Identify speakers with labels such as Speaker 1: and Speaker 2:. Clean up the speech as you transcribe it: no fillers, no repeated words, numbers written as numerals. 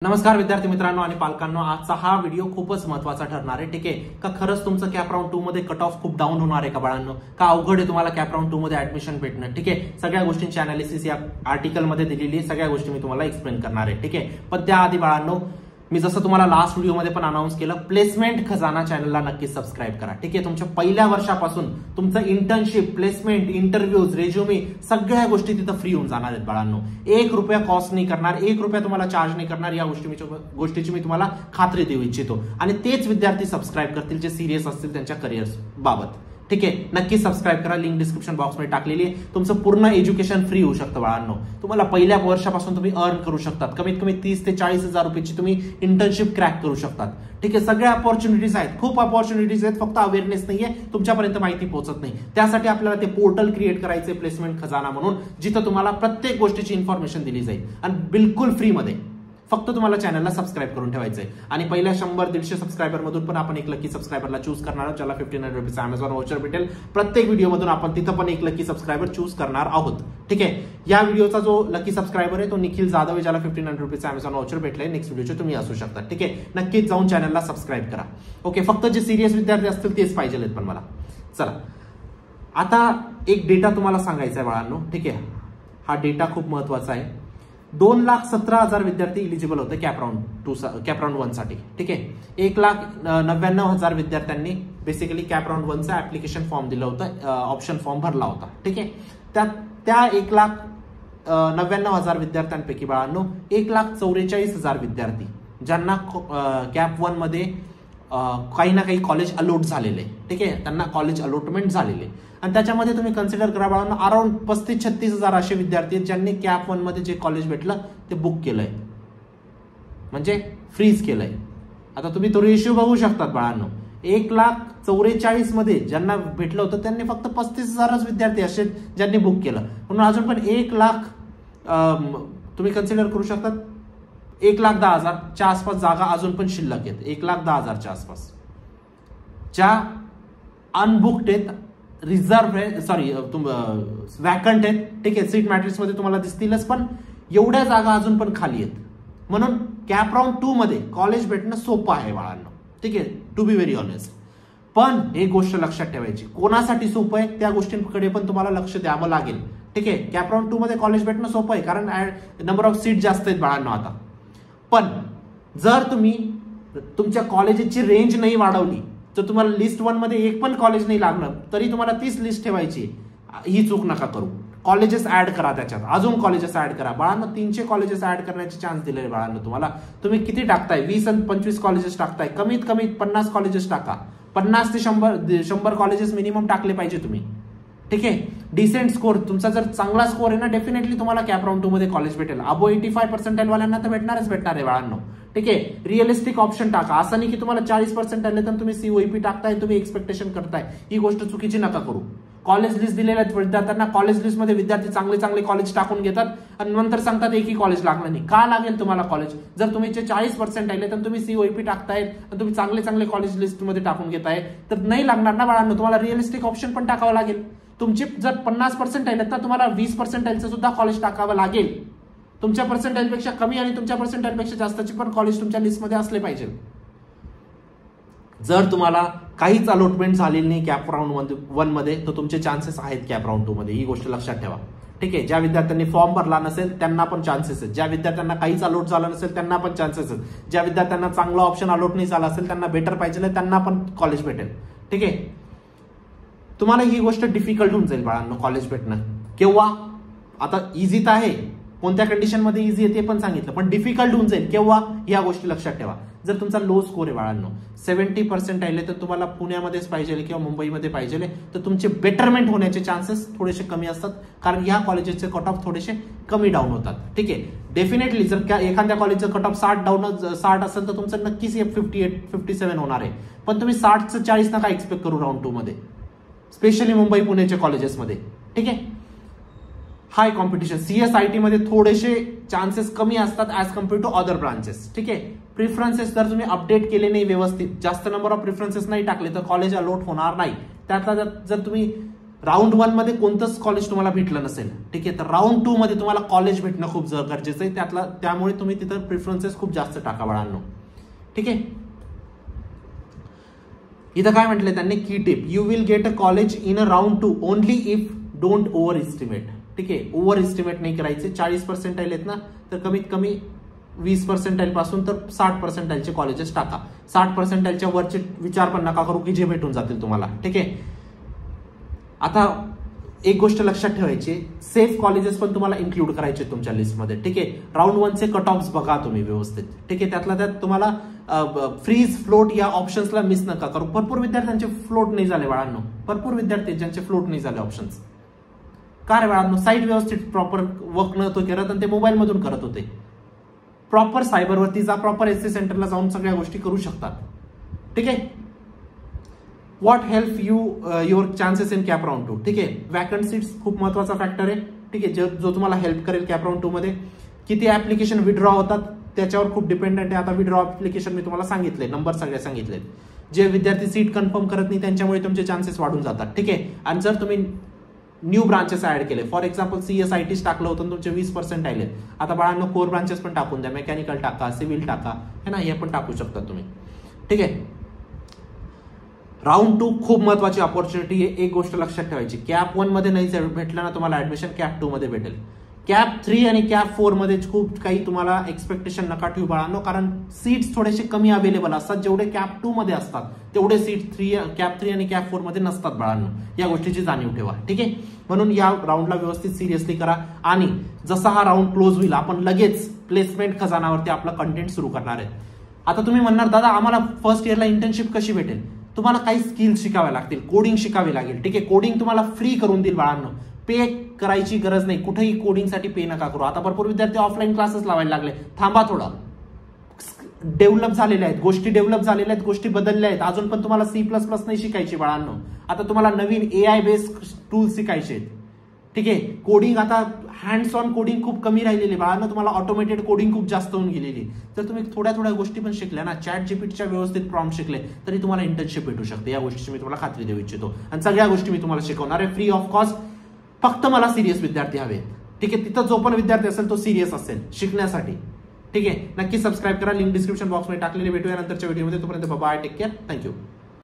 Speaker 1: नमस्कार विद्यार्थी मित्रांनो आणि पालकांनो, आजचा हा व्हिडिओ खूपच महत्त्वाचा ठरणार आहे. ठीक आहे का? खरंच तुमचं कॅप राऊंड 2 मध्ये कट ऑफ खूप डाऊन होणार आहे का बाळांनो? का अवघड आहे तुम्हाला कॅप राऊंड 2 मध्ये ऍडमिशन भेटणं? ठीक आहे, सगळ्या गोष्टींची अनालिसिस या आर्टिकल मध्ये दिलेली आहे. सगळ्या गोष्टी मी तुम्हाला एक्सप्लेन करणार आहे. ठीक आहे, पण त्याआधी बाळांनो, मी जसं तुम्हाला लास्ट व्हिडिओमध्ये पण अनाउन्स केलं, प्लेसमेंट खजाना चॅनलला नक्की सबस्क्राईब करा. ठीक आहे, तुमच्या पहिल्या वर्षापासून तुमचं इंटर्नशिप, प्लेसमेंट, इंटरव्ह्यूज, रेज्युमे सगळ्या गोष्टी तिथं फ्री होऊन जाणार आहेत बाळांनो. 1 रुपया कॉस्ट नाही करणार, 1 रुपया तुम्हाला चार्ज नाही करणार. या गोष्टीची मी तुम्हाला खात्री देऊ इच्छितो आणि तेच विद्यार्थी सबस्क्राईब करतील जे सिरियस असतील त्यांच्या करिअर बाबत. ठीक आहे, नक्की सबस्क्राईब करा. लिंक डिस्क्रिप्शन बॉक्समध्ये टाकलेली आहे. तुमचं पूर्ण एज्युकेशन फ्री होऊ शकतं बाळांनो. तुम्हाला पहिल्या वर्षापासून तुम्ही अर्न करू शकतात. कमीत कमी 30 ते 40 हजार रुपयाची तुम्ही इंटर्नशिप क्रॅक करू शकतात. ठीक आहे, सगळ्या अपॉर्च्युनिटीज आहेत, खूप अपॉर्च्युनिटीज आहेत, फक्त अवेअरनेस नाहीये, तुमच्यापर्यंत माहिती पोहोचत नाही. त्यासाठी आपल्याला ते पोर्टल क्रिएट करायचे, प्लेसमेंट खजाना म्हणून, जिथं तुम्हाला प्रत्येक गोष्टीची इन्फॉर्मेशन दिली जाईल आणि बिलकुल फ्रीमध्ये. फक्त तुम्हाला चॅनलला सबस्क्राईब करून ठेवायचंय आणि पहिल्या 100-150 सबस्क्रायबर मधून पण आपण एक लकी सबस्क्रायबरला चूज करणार आहोत, ज्याला 1500 रुपीज अमेझॉन व्हाउचर भेटेल. प्रत्येक व्हिडिओमधून आपण तिथं पण एक लकी सबस्क्रायबर चूज करणार आहोत. ठीक आहे, या व्हिडिओचा जो लकी सबस्क्रायबर आहे तो निखिल जाधव आहे, ज्याला 1500 रुपीज अमेझॉन व्हाउचर भेटलंय. नेक्स्ट व्हिडिओचे तुम्ही असू शकता. ठीक आहे, नक्कीच जाऊन चॅनलला सबस्क्राईब करा. ओके, फक्त जे सिरियस विद्यार्थी असतील तेच पाहिजे पण मला. चला, आता एक डेटा तुम्हाला सांगायचा आहे बाळांनो. ठीक आहे, हा डेटा खूप महत्वाचा आहे. 2,17,000 विद्यार्थी इलिजिबल होते कॅप राऊंड 1 साठी. ठीक आहे, 1,99,000 विद्यार्थ्यांनी बेसिकली कॅप राऊंड 1 चा ऍप्लिकेशन फॉर्म दिलं होतं, ऑप्शन फॉर्म भरला होता. ठीक आहे, त्या 1,99,000 विद्यार्थ्यांपैकी बाळांनो 1,44,000 विद्यार्थी ज्यांना कॅप 1 मध्ये काही ना काही कॉलेज अलॉट झालेले. ठीक आहे, त्यांना कॉलेज अलॉटमेंट झालेले आणि त्याच्यामध्ये तुम्ही कन्सिडर करा बाळांनो, अराउंड 35-36 हजार असे विद्यार्थी आहेत ज्यांनी कॅप 1 मध्ये जे कॉलेज भेटलं ते बुक केलंय, म्हणजे फ्रीज केलंय. आता तुम्ही तो रेशिओ बघू शकतात बाळांनो. 1,44,000 मध्ये ज्यांना भेटलं होतं त्यांनी फक्त 35,000 विद्यार्थी असे ज्यांनी बुक केलं. म्हणून अजून पण 1,00,000 तुम्ही कन्सिडर करू शकतात, 1,10,000च्या आसपास जागा अजून पण शिल्लक आहेत. 1,10,000च्या आसपास ज्या अनबुक्ड आहेत, रिझर्व्ह आहे, वॅकंट आहेत. ठीक आहे, सीट मॅट्रिक्स मध्ये तुम्हाला दिसतीलच, पण एवढ्या जागा अजून पण खाली आहेत. म्हणून कॅप राऊंड 2 मध्ये कॉलेज भेटणं सोपं आहे बाळांनो. ठीक आहे, टू बी व्हेरी ऑनेस्ट. पण एक गोष्ट लक्षात ठेवायची, कोणासाठी सोपं आहे त्या गोष्टींकडे पण तुम्हाला लक्ष द्यावं लागेल. ठीक आहे, कॅप राऊंड 2 मध्ये कॉलेज भेटणं सोपं आहे कारण नंबर ऑफ सीट जास्त आहेत बाळांनो आता. पण जर तुम्ही तुमच्या कॉलेजची रेंज नाही वाढवली, तर तुम्हाला लिस्ट 1 मध्ये एक पण कॉलेज नाही लागलं तरी तुम्हाला 30 लिस्ट ठेवायची. ही चूक नका करू. कॉलेजेस ऍड करा, त्याच्यात अजून कॉलेजेस ऍड करा बाळांनो. 300 कॉलेजेस ऍड करण्याचे चान्स दिले बाळांनो तुम्हाला. तुम्ही किती टाकताय? 20 आणि 25 कॉलेजेस टाकताय. कमीत कमी 50 कॉलेजेस टाका. 50 ते 100 कॉलेजेस मिनिमम टाकले पाहिजे तुम्ही. ठीक आहे, डिसेंट स्कोर तुमचा जर चांगला स्कोर आहे ना, डेफिनेटली तुम्हाला कॅप राऊंड 2 मध्ये कॉलेज भेटेल. अबो 85% वाल्यांना तर भेटणार आहे बाळांनो. ठीक आहे, रिअलिस्टिक ऑप्शन टाका. असं नाही की तुम्हाला 40% आले तर तुम्ही सीओईपी टाकताय, तुम्ही एक्सपेक्टेशन करताय. ही गोष्ट चुकीची नका करू. कॉलेज लिस्ट दिलेल्या विद्यार्थ्यांना कॉलेज लिस्ट मध्ये विद्यार्थी चांगले कॉलेज टाकून घेतात आणि नंतर सांगतात एकही कॉलेज लागलं नाही. का लागेल तुम्हाला कॉलेज? जर तुम्ही 40% आले तर तुम्ही सीओईपी टाकतायत आणि तुम्ही चांगले कॉलेज लिस्ट मध्ये टाकून घेताय, तर नाही लागणार ना बाळांनो. तुम्हाला रिअलिस्टिक ऑप्शन पण टाकावं लागेल. तुमचे जर 50% आले तर तुम्हाला 20% सुद्धा कॉलेज टाकावं लागेल. तुमच्या पर्सेंटेजपेक्षा कमी आणि तुमच्या पर्सेंटेजपेक्षा जास्तचे पण कॉलेज तुमच्या लिस्टमध्ये असले पाहिजे. जर तुम्हाला काहीच अलॉटमेंट झालेली नाही कॅप राऊंड 1 मध्ये, तर तुमचे चान्सेस आहेत कॅप राऊंड 2 मध्ये. ही गोष्ट लक्षात ठेवा. ठीक आहे, ज्या विद्यार्थ्यांनी फॉर्म भरला नसेल त्यांना पण चान्सेस आहेत. ज्या विद्यार्थ्यांना काहीच अलॉट झालं नसेल त्यांना पण चान्सेस आहेत. ज्या विद्यार्थ्यांना चांगला ऑप्शन अलॉट नाही झाला असेल, त्यांना बेटर पाहिजे, त्यांना पण कॉलेज भेटेल. ठीक आहे, तुम्हाला ही गोष्ट डिफिकल्ट होऊन जाईल बाळांनो कॉलेज भेटणं. केव्हा? आता इझी तर आहे, कोणत्या कंडिशन मध्ये इझी आहे ते पण सांगितलं, पण डिफिकल्ट होऊन जाईल केव्हा, या गोष्टी लक्षात ठेवा. जर तुमचा लो स्कोर आहे बाळांनो, 70% आले तर तुम्हाला पुण्यामध्येच पाहिजे किंवा मुंबईमध्ये पाहिजे, तर तुमचे बेटरमेंट होण्याचे चान्सेस थोडेसे कमी असतात कारण या कॉलेजेसचे कट ऑफ थोडेसे कमी डाऊन होतात. ठीक आहे, डेफिनेटली जर एखाद्या कॉलेजचं कट ऑफ 60 असेल तर तुमचं नक्कीच 58-57 होणार आहे. पण तुम्ही 60 40 नका एक्सपेक्ट करू राऊंड 2 मध्ये, स्पेशली मुंबई पुण्याच्या कॉलेजेसमध्ये. ठीक आहे, हाय कॉम्पिटिशन. सीएसआयटी मध्ये थोडेसे चान्सेस कमी असतात as compared to other branches. ठीक आहे, प्रिफरन्सेस जर तुम्ही अपडेट केले नाही व्यवस्थित, जास्त नंबर ऑफ प्रिफरन्सेस नाही टाकले तर कॉलेज अलॉट होणार नाही. त्यातला जर तुम्ही राऊंड 1 मध्ये कोणतंच कॉलेज तुम्हाला भेटलं नसेल, ठीक आहे, तर राऊंड 2 मध्ये तुम्हाला कॉलेज भेटणं खूप गरजेचं आहे. त्यामुळे तुम्ही तिथं प्रिफरन्सेस खूप जास्त टाका बाळांनो. ठीक आहे. इथं काय म्हटलंय त्यांनी, की tip, you will get a college in a round 2 only if don't over estimate. ठीक आहे, ओव्हर इस्टिमेट नाही करायचे. 40% आहेत ना, तर कमीत कमी 20% पासून तर 60% कॉलेजेस टाका. 60% वरचे विचार पण नका करू की जे भेटून जातील तुम्हाला. ठीक आहे. आता एक गोष्ट लक्षात ठेवायची, सेफ कॉलेजेस पण तुम्हाला इन्क्लूड करायचे तुमच्या लिस्टमध्ये. ठीक आहे. राऊंड 1चे कट ऑफ्स बघा तुम्ही व्यवस्थित. ठीक आहे. त्यातल्या त्यात तुम्हाला फ्रीज फ्लोट या ऑप्शन्सला मिस नका करू. भरपूर विद्यार्थ्यांचे फ्लोट नाही झाले बाळांनो, भरपूर विद्यार्थी ज्यांचे फ्लोट नाही झाले ऑप्शन्स. का रे बाळांनो, साईट व्यवस्थित प्रॉपर वर्क नव्हतं करत आणि ते मोबाईल मधून करत होते. प्रॉपर सायबरवरती जा, प्रॉपर एससी सेंटरला जाऊन सगळ्या गोष्टी करू शकतात. ठीक आहे. What help you your chances in cap round 2. ठीक आहे. वॅकंट सीट्स खूप महत्वाचा फॅक्टर आहे. ठीक आहे. जो तुम्हाला हेल्प करेल कॅप राऊंड 2 मध्ये. किती ऍप्लिकेशन विड्रॉ होतात त्याच्यावर खूप डिपेंडेंट आहे. आता विड्रॉ ऍप्लिकेशन मी तुम्हाला सांगितले, नंबर सगळे सांगितले. जे विद्यार्थी सीट कन्फर्म करत नाही त्यांच्यामुळे तुमचे चान्सेस वाढून जातात. ठीक आहे. आणि जर तुम्ही न्यू ब्रांचेस ऍड केले, फॉर एक्झाम्पल CSIT टाकलं होतं, तुमचे 20% आले. आता बाळांनो कोर ब्रांचेस पण टाकून द्या, मेकॅनिकल टाका, सिव्हिल टाका, है ना, हे पण टाकू शकता तुम्ही. ठीक आहे. राऊंड 2 खूप महत्वाची ऑपॉर्च्युनिटी आहे. एक गोष्ट लक्षात ठेवायची, कॅप 1 मध्ये नाही भेटलं ना तुम्हाला ऍडमिशन, कॅप 2 मध्ये भेटेल. कॅप 3 आणि कॅप 4 मध्ये खूप काही तुम्हाला एक्सपेक्टेशन नका ठेवू बाळांनो, कारण सीट्स थोडेसे कमी अवेलेबल असतात. जेवढे कॅप 2 मध्ये असतात तेवढे सीट कॅप 3 आणि कॅप 4 मध्ये नसतात बाळांनो. या गोष्टीची जाणीव ठेवा. ठीक आहे. म्हणून या राऊंडला व्यवस्थित सिरियसली करा. आणि जसा हा राऊंड क्लोज होईल आपण लगेच प्लेसमेंट खजानावरती आपलं कंटेंट सुरू करणार आहे. आता तुम्ही म्हणणार, दादा आम्हाला फर्स्ट इयरला इंटर्नशिप कशी भेटेल? तुम्हाला काही स्किल्स शिकाव्या लागतील, कोडिंग शिकावी लागेल. ठीक आहे. कोडिंग तुम्हाला फ्री करून देईल बाळांनो, पे करायची गरज नाही. कुठेही कोडिंगसाठी पे नका करू. आता भरपूर विद्यार्थी ऑफलाईन क्लासेस लावायला लागले. थांबा थोडं, डेव्हलप झालेल्या आहेत गोष्टी, डेव्हलप झालेल्या आहेत गोष्टी, बदलल्या आहेत. अजून पण तुम्हाला C++ नाही शिकायची बाळांनो. आता तुम्हाला नवीन AI बेस्ड टूल्स शिकायचे आहेत. ठीक आहे. कोडिंग आता हँड्स ऑन कोडिंग खूप कमी राहिलेली बाळांनो, तुम्हाला ऑटोमेटेड कोडिंग खूप जास्त होऊन गेलेली. तर तुम्ही थोड्या थोड्या गोष्टी पण शिकल्या ना, ChatGPTच्या व्यवस्थित प्रॉम्प्ट शिकले तरी तुम्हाला इंटर्नशिप भेटू शकते. या गोष्टीची मी तुम्हाला खात्री देऊ इच्छितो. आणि सगळ्या गोष्टी मी तुम्हाला शिकवणार आहे फ्री ऑफ कॉस्ट. फक्त मला सिरियस विद्यार्थी हवे. ठीक आहे. तिथं जो पण विद्यार्थी असेल तो सिरियस असेल शिकण्यासाठी. ठीक आहे. नक्की सबस्क्राईब करा, लिंक डिस्क्रिप्शन बॉक्समध्ये टाकलेली. भेटूया नंतरच्या व्हिडिओमध्ये. तोपर्यंत बाय, टेक केअर, थँक्यू.